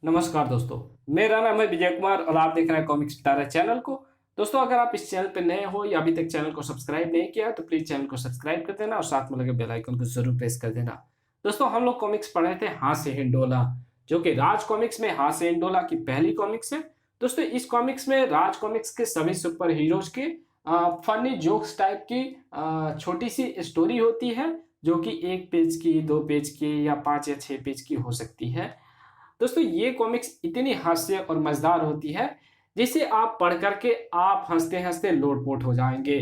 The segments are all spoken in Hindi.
नमस्कार दोस्तों, मेरा नाम है विजय कुमार और आप देख रहे हैं कॉमिक्स पिटारा चैनल को। दोस्तों, अगर आप इस चैनल पर नए हो या अभी तक चैनल को सब्सक्राइब नहीं किया तो प्लीज चैनल को सब्सक्राइब कर देना और साथ में लगे बेल आइकन को जरूर प्रेस कर देना। दोस्तों, हम लोग कॉमिक्स पढ़ रहे थे हास्य हिंडोला, जो कि राज कॉमिक्स में हास्य हिंडोला की पहली कॉमिक्स है। दोस्तों, इस कॉमिक्स में राज कॉमिक्स के सभी सुपर हीरोज के फनी जोक्स टाइप की छोटी सी स्टोरी होती है, जो कि 1 पेज की, 2 पेज की या 5 या 6 पेज की हो सकती है। दोस्तों, ये कॉमिक्स इतनी हास्य और मजेदार होती है जिसे आप पढ़ करके आप हंसते हंसते लोटपोट हो जाएंगे।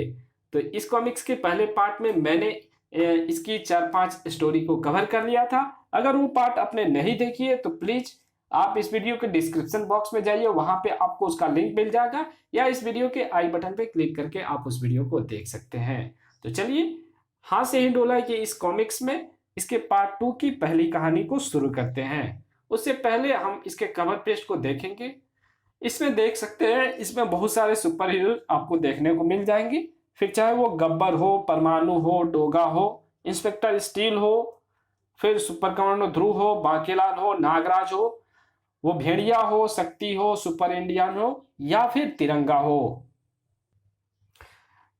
तो इस कॉमिक्स के पहले पार्ट में मैंने इसकी 4-5 स्टोरी को कवर कर लिया था। अगर वो पार्ट आपने नहीं देखी है तो प्लीज आप इस वीडियो के डिस्क्रिप्शन बॉक्स में जाइए, वहां पे आपको उसका लिंक मिल जाएगा, या इस वीडियो के आई बटन पे क्लिक करके आप उस वीडियो को देख सकते हैं। तो चलिए, हास्य हिंडोला के इस कॉमिक्स में इसके पार्ट 2 की पहली कहानी को शुरू करते हैं। उससे पहले हम इसके कवर पेज को देखेंगे। इसमें देख सकते हैं, इसमें बहुत सारे सुपर हीरो आपको देखने को मिल जाएंगे। फिर चाहे वो गब्बर हो, परमाणु हो, डोगा हो, इंस्पेक्टर स्टील हो, फिर सुपर कमांडो ध्रुव हो, बांकीलाल हो, नागराज हो, वो भेड़िया हो, शक्ति हो, सुपर इंडियन हो, या फिर तिरंगा हो।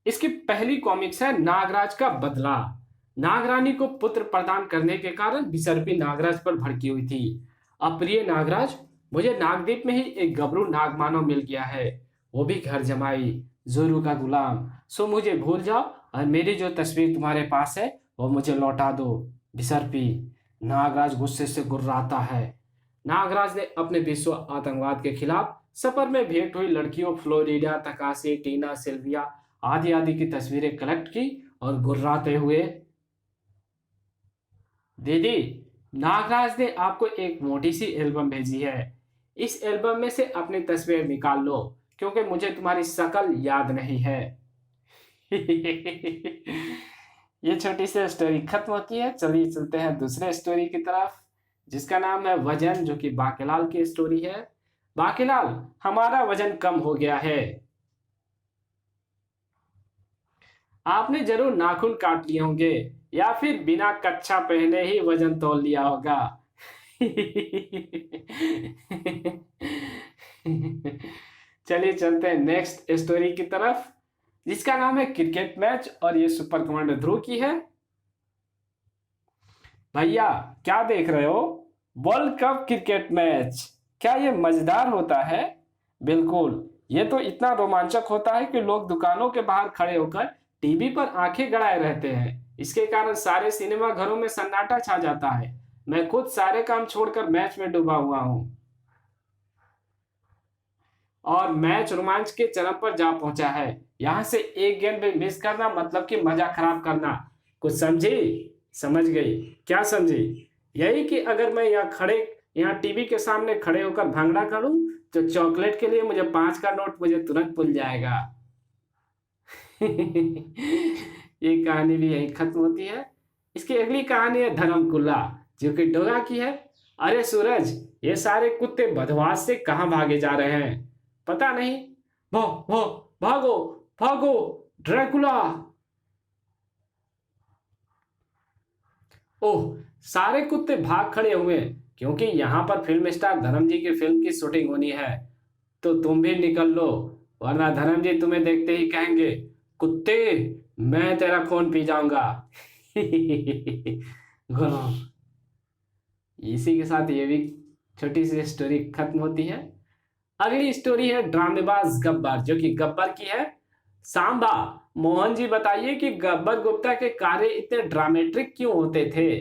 इसकी पहली कॉमिक्स है नागराज का बदला। नागरानी को पुत्र प्रदान करने के कारण बिसर्पी नागराज पर भड़की हुई थी। अप्रिय नागराज, मुझे नागद्वीप में ही एक गबरू नागमानव मिल गया है, वो भी घर जमाई, जोरू का गुलाम। सो मुझे भूल जाओ और मेरी जो तस्वीर तुम्हारे पास है वो मुझे लौटा दो। बिसर्पी नागराज गुस्से से गुर्राता है। नागराज ने अपने विश्व आतंकवाद के खिलाफ सफर में भेंट हुई लड़कियों फ्लोरिडा, तकासी, टीना, सिल्विया आदि आदि की तस्वीरें कलेक्ट की और गुर्राते हुए, दीदी, नागराज ने आपको एक मोटी सी एल्बम भेजी है। इस एल्बम में से अपनी तस्वीर निकाल लो, क्योंकि मुझे तुम्हारी शक्ल याद नहीं है। ये छोटी सी स्टोरी खत्म होती है। चलिए चलते हैं दूसरे स्टोरी की तरफ, जिसका नाम है वजन, जो कि बांकीलाल की स्टोरी है। बांकीलाल, हमारा वजन कम हो गया है। आपने जरूर नाखून काट लिए होंगे या फिर बिना कच्छा पहने ही वजन तौल लिया होगा। चलिए चलते हैं नेक्स्ट स्टोरी की तरफ, जिसका नाम है क्रिकेट मैच, और ये सुपर कमांडो ध्रुव की है। भैया, क्या देख रहे हो? वर्ल्ड कप क्रिकेट मैच, क्या ये मजेदार होता है? बिल्कुल, ये तो इतना रोमांचक होता है कि लोग दुकानों के बाहर खड़े होकर टीवी पर आंखें गड़ाए रहते हैं। इसके कारण सारे सिनेमा घरों में सन्नाटा छा जाता है। मैं खुद सारे काम छोड़कर मैच में डूबा हुआ हूं, और मैच रोमांच के चरम पर जा पहुंचा है। यहां से एक गेंद भी मिस करना मतलब कि मजा खराब करना। कुछ समझी? समझ गई? क्या समझी? यही कि अगर मैं यहाँ टीवी के सामने खड़े होकर भांगड़ा करूं तो चॉकलेट के लिए मुझे 5 का नोट मुझे तुरंत भूल जाएगा। ये कहानी भी यही खत्म होती है। इसकी अगली कहानी है धर्मकुल्ला, जो कि डोगा की है। अरे सूरज, ये सारे कुत्ते बदमाश से कहाँ भागे जा रहे हैं? पता नहीं। भो भो, भागो भागो ड्रैकुला। ओह, सारे कुत्ते भाग खड़े हुए क्योंकि यहाँ पर फिल्म स्टार धर्म जी की फिल्म की शूटिंग होनी है। तो तुम भी निकल लो, वरना धर्म जी तुम्हें देखते ही कहेंगे, कुत्ते, मैं तेरा खून पी जाऊंगा। इसी के साथ ये भी छोटी सी स्टोरी खत्म होती है। अगली स्टोरी है ड्रामेबाज गब्बर, जो कि गब्बर की है। सांबा, मोहन जी बताइए कि गब्बर गुप्ता के कार्य इतने ड्रामेट्रिक क्यों होते थे?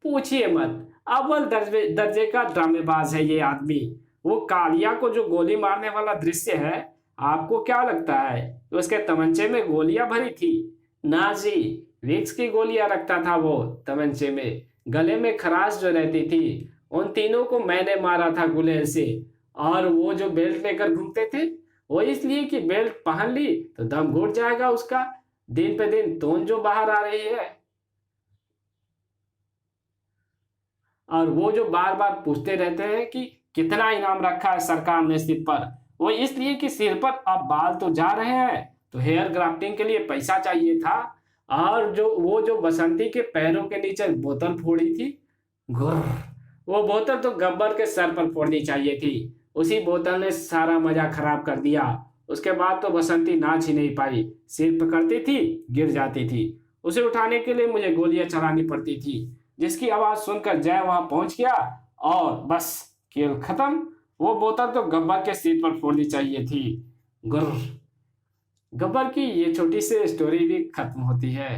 पूछिए मत, अव्वल दर्जे का ड्रामेबाज है ये आदमी। वो कालिया को जो गोली मारने वाला दृश्य है, आपको क्या लगता है तो उसके तमंचे में गोलियां भरी थी? ना जी, विक्स की गोलियां रखता था वो तमंचे में। गले में खराश जो रहती थी, उन तीनों को मैंने मारा था गुलेल से। और वो जो बेल्ट लेकर घूमते थे, वो इसलिए कि बेल्ट पहन ली तो दम घुट जाएगा उसका। दिन पे दिन तोन जो बाहर आ रही है। और वो जो बार बार पूछते रहते हैं कि कितना इनाम रखा है सरकार ने सिर पर, वो इसलिए कि सिर पर अब बाल तो जा रहे हैं तो हेयर ग्राफ्टिंग के लिए पैसा चाहिए था। और वो जो बसंती के पैरों के नीचे बोतल फोड़ी थी, घुर वो बोतल तो गब्बर के सर पर फोड़नी चाहिए थी। उसी बोतल ने सारा मजा खराब कर दिया। उसके बाद तो बसंती नाच ही नहीं पाई। सिर पकड़ती थी, गिर जाती थी। उसे उठाने के लिए मुझे गोलियां चलानी पड़ती थी। जिसकी आवाज सुनकर जय वहां पहुंच गया और बस खेल खत्म। वो बोतल तो गब्बर के सिर पर फोड़नी चाहिए थी। गुर्र। गब्बर की ये छोटी सी स्टोरी भी खत्म होती है।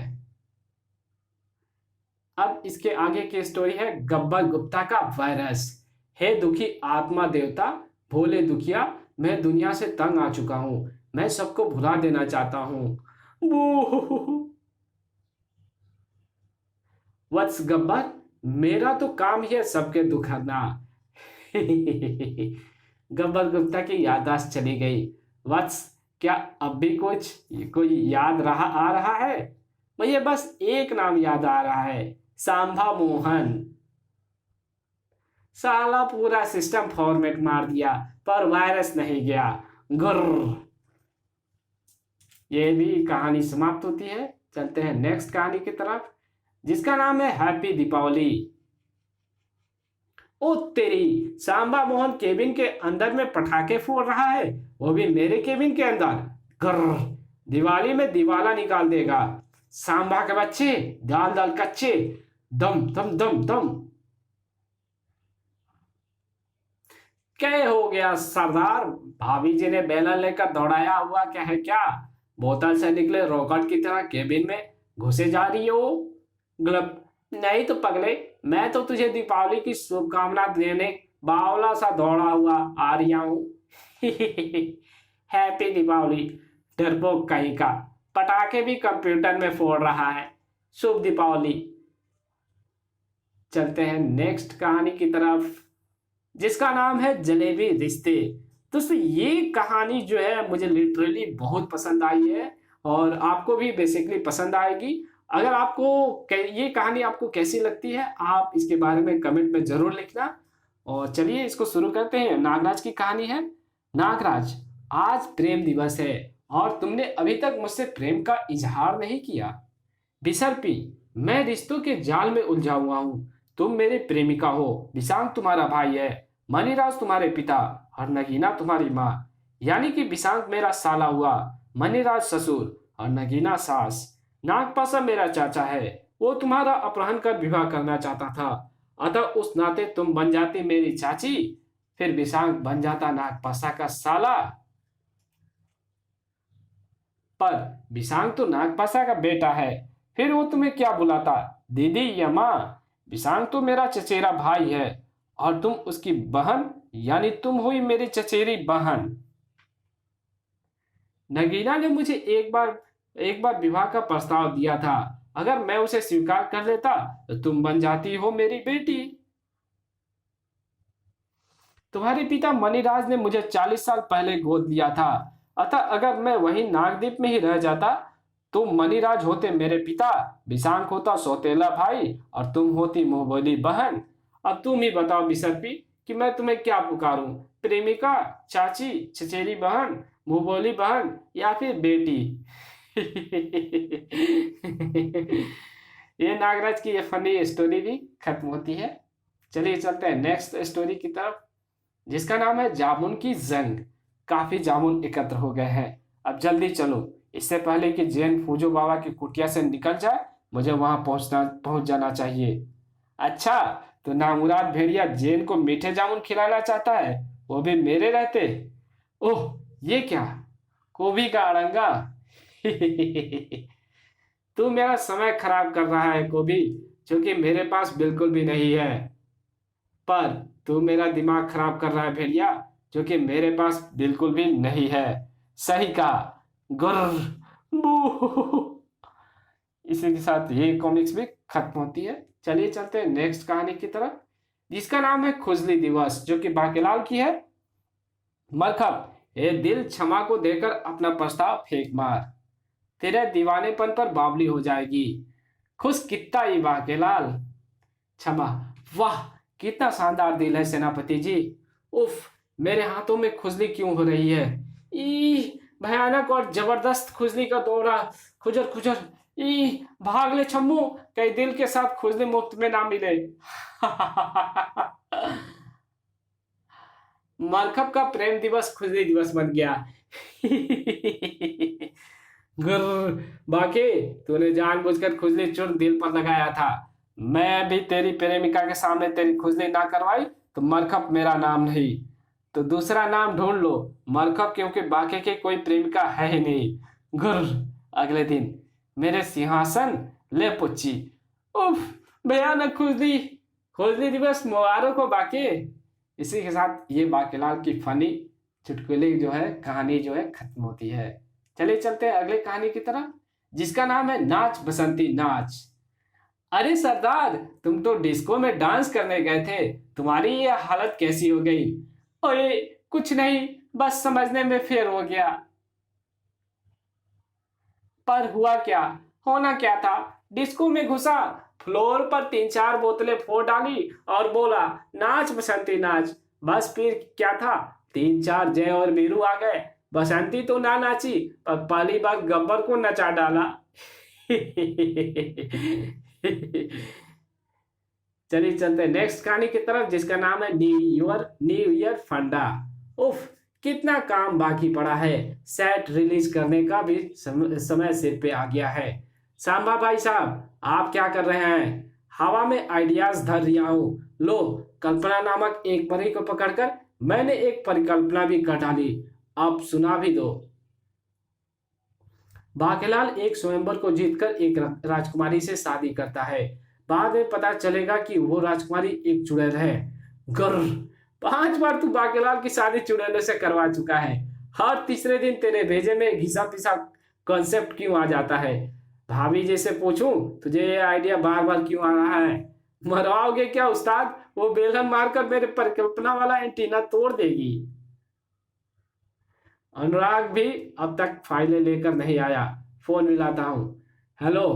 अब इसके आगे की स्टोरी है गब्बर गुप्ता का वायरस। हे दुखी आत्मा देवता, भोले दुखिया, मैं दुनिया से तंग आ चुका हूं। मैं सबको भुला देना चाहता हूं। बू। वत्स गब्बर, मेरा तो काम ही है सबके दुख हरना। गब्बर गुप्ता की याददाश्त चली गई। वत्स, क्या अब भी कुछ कोई याद आ रहा है? मुझे बस एक नाम याद आ रहा है, सांभा मोहन। साला पूरा सिस्टम फॉर्मेट मार दिया पर वायरस नहीं गया। गुर्र। ये भी कहानी समाप्त होती है। चलते हैं नेक्स्ट कहानी की तरफ, जिसका नाम है हैप्पी दीपावली। ओ तेरी, सांबा मोहन केबिन के अंदर में पटाखे फोड़ रहा है, वो भी मेरे केबिन के अंदर। गर्र। दिवाली में दिवाला निकाल देगा। सांबा के बच्चे, दाल दाल कच्चे, दम दम दम दम। क्या हो गया सरदार? भाभी जी ने बेलन लेकर दौड़ाया हुआ क्या है क्या? बोतल से निकले रॉकेट की तरह केबिन में घुसे जा रही हो। ग्लब। नहीं तो पगले, मैं तो तुझे दीपावली की शुभकामना देने बावला सा दौड़ा हुआ आ रहा हूं। हैप्पी दीपावली। डरपोक कहीं का, पटाखे भी कंप्यूटर में फोड़ रहा है। शुभ दीपावली। चलते हैं नेक्स्ट कहानी की तरफ, जिसका नाम है जलेबी रिश्ते। दोस्तों ये कहानी जो है मुझे लिटरली बहुत पसंद आई है और आपको भी बेसिकली पसंद आएगी। अगर आपको ये कहानी आपको कैसी लगती है आप इसके बारे में कमेंट में जरूर लिखना। और चलिए इसको शुरू करते हैं। नागराज की कहानी है। नागराज, आज प्रेम दिवस है और तुमने अभी तक मुझसे प्रेम का इजहार नहीं किया। बिसर्पी, मैं रिश्तों के जाल में उलझा हुआ हूँ। तुम मेरी प्रेमिका हो, बिसांग तुम्हारा भाई है, मनीराज तुम्हारे पिता और नगीना तुम्हारी माँ। यानी कि बिसांग मेरा साला हुआ, मनीराज ससुर और नगीना सास। नागपासा मेरा चाचा है, वो तुम्हारा अपहरण कर विवाह करना चाहता था, अतः उस नाते तुम बन जाती मेरी चाची, फिर बिसांग बन जाता नागपासा का साला। पर बिसांग तो नागपासा का बेटा है, फिर वो तुम्हें क्या बुलाता, दीदी या माँ? बिसांग तो मेरा चचेरा भाई है और तुम उसकी बहन, यानी तुम हुई मेरी चचेरी बहन। नगीना ने मुझे एक बार विवाह का प्रस्ताव दिया था, अगर मैं उसे स्वीकार कर लेता तो तुम बन जाती हो मेरी बेटी। तुम्हारे पिता मणिराज ने मुझे 40 साल पहले गोद लिया था, अतः अगर मैं वहीं नागद्वीप में ही रह जाता तो मणिराज होते मेरे पिता, बिसांग होता सौतेला भाई और तुम होती मुंहबोली बहन। अब तुम ही बताओ बिसर्पी कि मैं तुम्हें क्या पुकारूं, प्रेमिका, चाची, चचेरी बहन, मुंहबोली बहन या फिर बेटी? ये नागराज की ये फनी स्टोरी भी खत्म होती है। चलिए चलते हैं नेक्स्ट स्टोरी की तरफ, जिसका नाम है जामुन की जंग। काफी जामुन एकत्र हो गए हैं, अब जल्दी चलो, इससे पहले कि जैन फूजो बाबा की कुटिया से निकल जाए, मुझे वहां पहुंच जाना चाहिए। अच्छा, तो नामुराद भेड़िया जैन को मीठे जामुन खिलाना चाहता है, वो भी मेरे रहते। ओह, ये क्या, गोभी का अड़ंगा। तू मेरा समय खराब कर रहा है गोभी, जो कि मेरे पास बिल्कुल भी नहीं है। पर तू मेरा दिमाग खराब कर रहा है भेड़िया, जो कि मेरे पास बिल्कुल भी नहीं है। सही कहा। गुर्र। बू। इसी के साथ ये कॉमिक्स भी खत्म होती है। चलिए चलते हैं नेक्स्ट कहानी की तरफ, जिसका नाम है खुजली दिवस, जो कि बाकीलाल की है। मरखब, ए दिल, क्षमा को देकर अपना प्रस्ताव फेंक मार, तेरे दीवानेपन पर बावली हो जाएगी। खुश कितना ही बाकीलाल। क्षमा, वाह कितना शानदार दिल है सेनापति जी। उफ, मेरे हाथों में खुजली क्यों हो रही है? ई भयानक और जबरदस्त खुजली का दौरा, खुजर खुजर, ई भाग ले छम्मू, कहीं दिल के साथ खुजली मुफ्त में ना मिले। मरकब का प्रेम दिवस खुजली दिवस बन गया। गुर बाकी तूने जानबूझकर खुजली चुन दिल पर लगाया था। मैं भी तेरी प्रेमिका के सामने तेरी खुजली ना करवाई तो मरकब मेरा नाम नहीं, तो दूसरा नाम ढूंढ लो मरकब, क्योंकि बाकी की कोई प्रेमिका है ही नहीं। गुर अगले दिन मेरे सिंहासन ले पुच्छी। उफ, भयानक खुजली, खुजली दिवस मुबारक हो बाकी। इसी के साथ ये बाकीलाल की फनी चुटकुले जो है कहानी जो है खत्म होती है। चलिए चलते हैं अगली कहानी की तरफ, जिसका नाम है नाच बसंती नाच। अरे सरदार, तुम तो डिस्को में डांस करने गए थे, तुम्हारी ये हालत कैसी हो गई? ओए कुछ नहीं, बस समझने में फेर हो गया। पर हुआ क्या? होना क्या था? डिस्को में घुसा, फ्लोर पर 3-4 बोतलें फोड़ डाली और बोला नाच बसंती नाच। बस फिर क्या था, 3-4 जय और वीरू आ गए। बसंती तो ना नाची, पर पहली बार गब्बर को नचा डाला। चलिए चलते नेक्स्ट कहानी की तरफ, जिसका नाम है न्यू ईयर फंडा। उफ, कितना काम बाकी पड़ा है, सेट रिलीज करने का भी समय सिर पे आ गया है। सांबा भाई साहब, आप क्या कर रहे हैं? हवा में आइडियाज धर रिया हूं। लो, कल्पना नामक एक परी को पकड़कर मैंने एक परिकल्पना भी कर डाली, अब सुना भी दो। बाकेलाल एक स्वयंवर को जीतकर एक राजकुमारी से शादी करता है। बाद में पता चलेगा कि वो राजकुमारी एक चुड़ैल है। गर्र, 5 बार तू बाकेलाल की शादी चुड़ैलों से करवा चुका है। हर तीसरे दिन तेरे भेजे में घिसा पिसा कॉन्सेप्ट क्यों आ जाता है? भाभी जी से पूछूं तुझे ये आइडिया बार बार क्यों आ रहा है? मरवाओगे क्या उस्ताद? वो बेलन मारकर मेरे परिकल्पना वाला एंटीना तोड़ देगी। अनुराग भी अब तक फाइलें लेकर नहीं आया। फोन मिलाता हूँ। हेलो,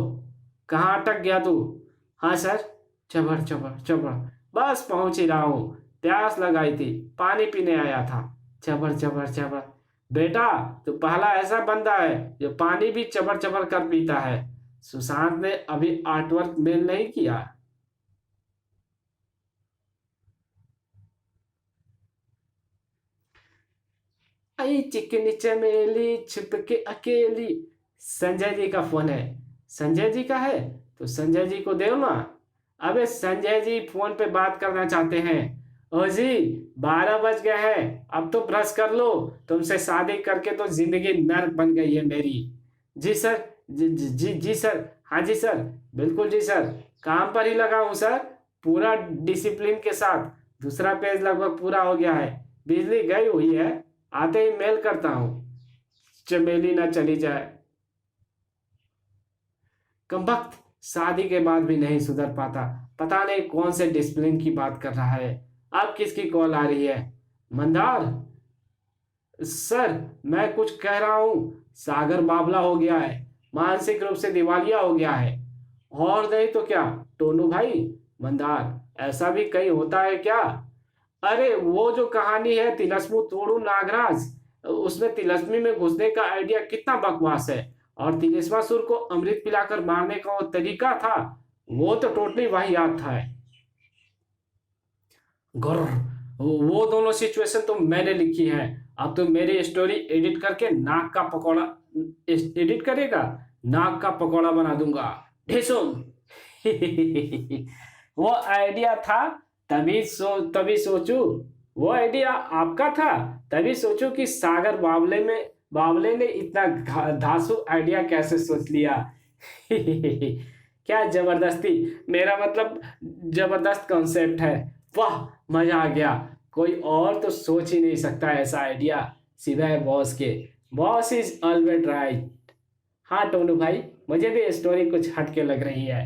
कहाँ अटक गया तू? हाँ सर, चबर चबर चबर, बस पहुंच ही रहा हूँ। प्यास लगाई थी, पानी पीने आया था। चबर चबर चबर, बेटा तू पहला ऐसा बंदा है जो पानी भी चबर चबर कर पीता है। सुशांत ने अभी आर्टवर्क मेल नहीं किया। आई चिकनी चमेली छिप के अकेली। संजय जी का फोन है। संजय जी का है तो संजय जी को दो ना। अबे संजय जी फोन पे बात करना चाहते हैं। ओ जी, 12 बज गए हैं, अब तो ब्रश कर लो। तुमसे शादी करके तो जिंदगी नर्क बन गई है मेरी। जी सर, जी सर, हाँ जी सर, बिल्कुल जी सर, काम पर ही लगा हूँ सर, पूरा डिसिप्लिन के साथ। दूसरा पेज लगभग पूरा हो गया है, बिजली गई हुई है, आते ही मेल करता हूँ। चमेली ना चली जाए। कमबख्त, शादी के बाद भी नहीं सुधर पाता। पता नहीं कौन से डिसिप्लिन की बात कर रहा है। अब किसकी कॉल आ रही है? मंदार सर, मैं कुछ कह रहा हूँ, सागर बावला हो गया है, मानसिक रूप से दिवालिया हो गया है। और नहीं तो क्या टोनू भाई? मंदार, ऐसा भी कहीं होता है क्या? अरे वो जो कहानी है तिलस्मु तोड़ू नागराज, उसमें तिलस्मी में घुसने का आइडिया कितना बकवास है, और तिलिस्मासुर को अमृत पिलाकर मारने का वो तरीका था, वो तो टोटली वाहियात था। गुर्र, वो दोनों सिचुएशन तो मैंने लिखी है। अब तो मेरी स्टोरी एडिट करके नाक का पकौड़ा एडिट करेगा, नाक का पकौड़ा बना दूंगा। ढेसुम। वो आइडिया था, तभी सोचू, वो आइडिया आपका था, तभी सोचू कि सागर बावले ने इतना धांसू आइडिया कैसे सोच लिया। क्या जबरदस्ती, मेरा मतलब जबरदस्त कॉन्सेप्ट है। वाह, मजा आ गया। कोई और तो सोच ही नहीं सकता ऐसा आइडिया सिवाय बॉस के। Boss is always right. हाँ टोनू भाई, मुझे भी स्टोरी कुछ हटके लग रही है।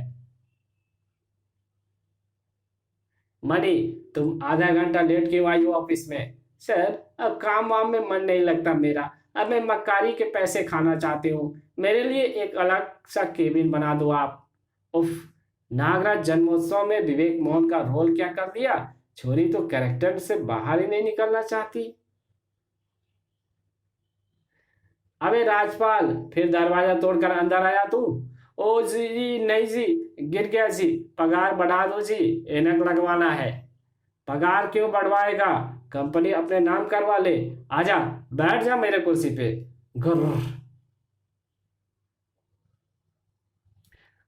मनी, तुम आधा घंटा लेट क्यों आई हो ऑफिस में? सर, अब काम वाम में मन नहीं लगता मेरा। अब मैं मक्कारी के पैसे खाना चाहती हूँ। मेरे लिए एक अलग सा केबिन बना दो आप। उफ, नागराज जन्मोत्सव में विवेक मोहन का रोल क्या कर दिया? छोरी तो कैरेक्टर से बाहर ही नहीं निकलना चाहती। अबे राजपाल, फिर दरवाजा तोड़कर अंदर आया तू? ओ जी नहीं जी, गिर गया जी, पगार बढ़ा दो जी, एनक लगवाना है। पगार क्यों बढ़वाएगा, कंपनी अपने नाम करवा ले, आजा बैठ जा मेरे कुर्सी पे। गुर्र।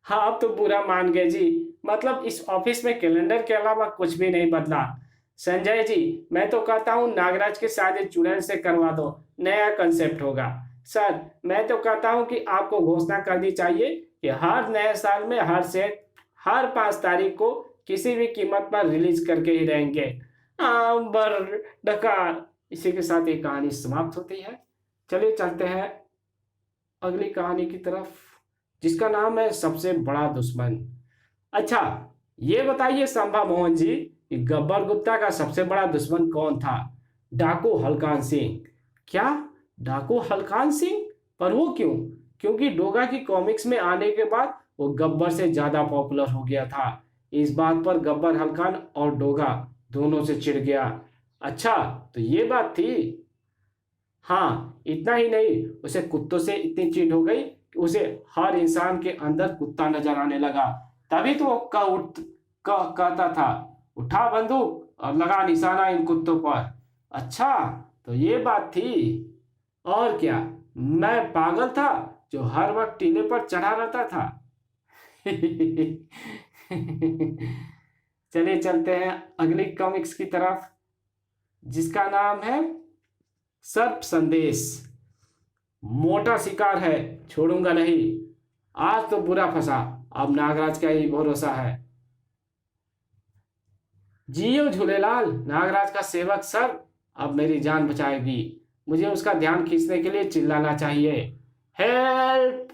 हाँ अब तो बुरा मान गए जी, मतलब इस ऑफिस में कैलेंडर के अलावा कुछ भी नहीं बदला। संजय जी, मैं तो कहता हूँ नागराज के शादी चुड़ैल से करवा दो, नया कंसेप्ट होगा। सर, मैं तो कहता हूँ कि आपको घोषणा करनी चाहिए कि हर नए साल में हर सेट हर 5 तारीख को किसी भी कीमत पर रिलीज करके ही रहेंगे। आंबर डकार। इसी के साथ ये कहानी समाप्त होती है। चलिए चलते हैं अगली कहानी की तरफ, जिसका नाम है सबसे बड़ा दुश्मन। अच्छा, ये बताइए संभा मोहन जी कि गब्बर गुप्ता का सबसे बड़ा दुश्मन कौन था? डाकू हलकान सिंह। क्या? डाकू हलकान सिंह? पर वो क्यों? क्योंकि डोगा की कॉमिक्स में आने के बाद वो गब्बर से ज्यादा पॉपुलर हो गया था। इस बात पर गब्बर हलकान और डोगा दोनों से चिढ़ गया। अच्छा, तो ये बात थी। हाँ, इतना ही नहीं, उसे कुत्तों से इतनी चिढ़ हो गई कि उसे हर इंसान के अंदर कुत्ता नजर आने लगा। तभी तो वो कहता था, उठा बंदूक और लगा निशाना इन कुत्तों पर। अच्छा, तो ये बात थी। और क्या, मैं पागल था जो हर वक्त टीले पर चढ़ा रहता था। चलिए चलते हैं अगली कॉमिक्स की तरफ, जिसका नाम है सर्प संदेश। मोटा शिकार है, छोड़ूंगा नहीं। आज तो बुरा फंसा, अब नागराज का ही भरोसा है। जियो झूलेलाल, नागराज का सेवक सर अब मेरी जान बचाएगी। मुझे उसका ध्यान खींचने के लिए चिल्लाना चाहिए, हेल्प।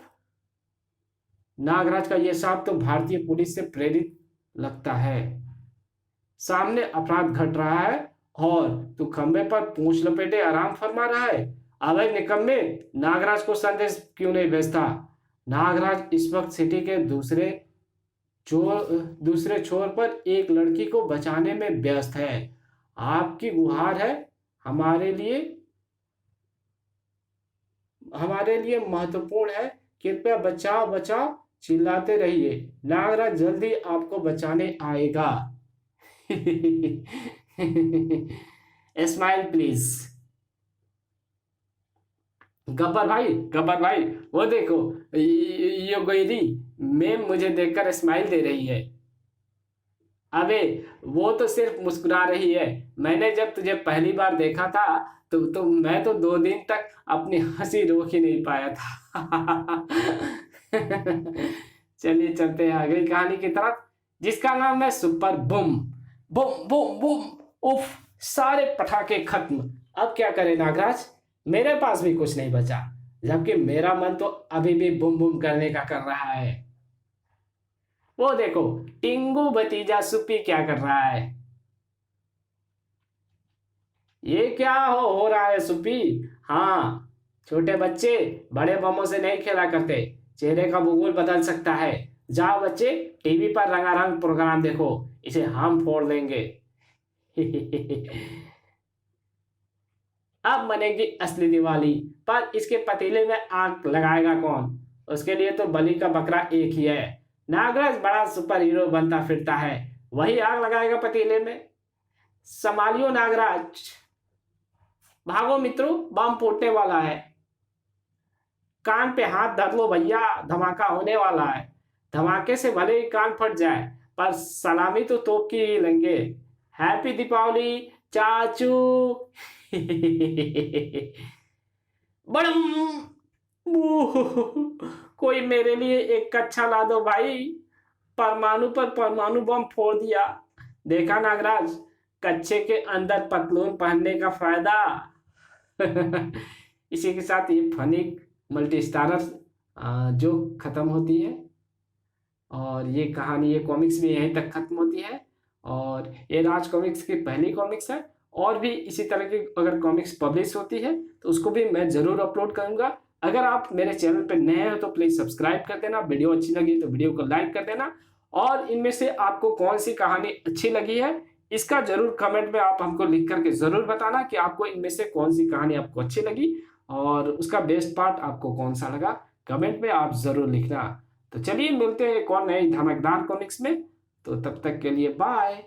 नागराज का यह सांप तो भारतीय पुलिस से प्रेरित लगता है। सामने अपराध घट रहा है और तू खंबे पर पूंछ लपेटे आराम फरमा रहा है। अबे निकम्मे, नागराज को संदेश क्यों नहीं भेजता? नागराज इस वक्त सिटी के दूसरे छोर पर एक लड़की को बचाने में व्यस्त है। आपकी गुहार है हमारे लिए महत्वपूर्ण है। कृपया बचाओ बचाओ चिल्लाते रहिए, नागराज जल्दी आपको बचाने आएगा। Smile please. गब्बर भाई, वो देखो, ये गोयरी मैम मुझे देखकर स्माइल दे रही है। अबे वो तो सिर्फ मुस्कुरा रही है। मैंने जब तुझे पहली बार देखा था तो मैं तो 2 दिन तक अपनी हंसी रोक ही नहीं पाया था। चलिए चलते हैं अगली कहानी की तरफ, जिसका नाम है super boom. Boom boom boom. उफ, सारे पटाखे खत्म। अब क्या करें नागराज, मेरे पास भी कुछ नहीं बचा, जबकि मेरा मन तो अभी भी बूम बूम करने का कर रहा है। वो देखो, टिंगू भतीजा सुप्पी क्या कर रहा है। ये क्या हो रहा है सुप्पी? हाँ, छोटे बच्चे बड़े बमों से नहीं खेला करते, चेहरे का भूगोल बदल सकता है। जाओ बच्चे, टीवी पर रंगारंग प्रोग्राम देखो, इसे हम फोड़ देंगे। अब मनेगी असली दिवाली, पर इसके पतीले में आग लगाएगा कौन? उसके लिए तो बलि का बकरा एक ही है। नागराज बड़ा सुपर हीरो बनता फिरता है, वही आग लगाएगा पतीले में। संभालियो नागराज, भागो मित्रों, बम फूटने वाला है। कान पे हाथ धर लो भैया, धमाका होने वाला है। धमाके से भले ही कान फट जाए, पर सलामी तो तोप की ही लेंगे। हैप्पी दीपावली चाचू। बड़म। कोई मेरे लिए एक कच्छा ला दो भाई, परमाणु पर परमाणु बम फोड़ दिया। देखा नागराज, कच्छे के अंदर पतलून पहनने का फायदा। इसी के साथ ये फनी मल्टी स्टारर जो खत्म होती है, और ये कहानी, ये कॉमिक्स भी यहीं तक खत्म होती है। और ये राज कॉमिक्स की पहली कॉमिक्स है, और भी इसी तरह की अगर कॉमिक्स पब्लिश होती है तो उसको भी मैं ज़रूर अपलोड करूंगा। अगर आप मेरे चैनल पर नए हो तो प्लीज़ सब्सक्राइब कर देना, वीडियो अच्छी लगी तो वीडियो को लाइक कर देना, और इनमें से आपको कौन सी कहानी अच्छी लगी है इसका जरूर कमेंट में आप हमको लिख करके ज़रूर बताना कि आपको इनमें से कौन सी कहानी आपको अच्छी लगी और उसका बेस्ट पार्ट आपको कौन सा लगा। कमेंट में आप ज़रूर लिखना। तो चलिए मिलते हैं एक और नई धमाकेदार कॉमिक्स में। तो तब तक के लिए बाय।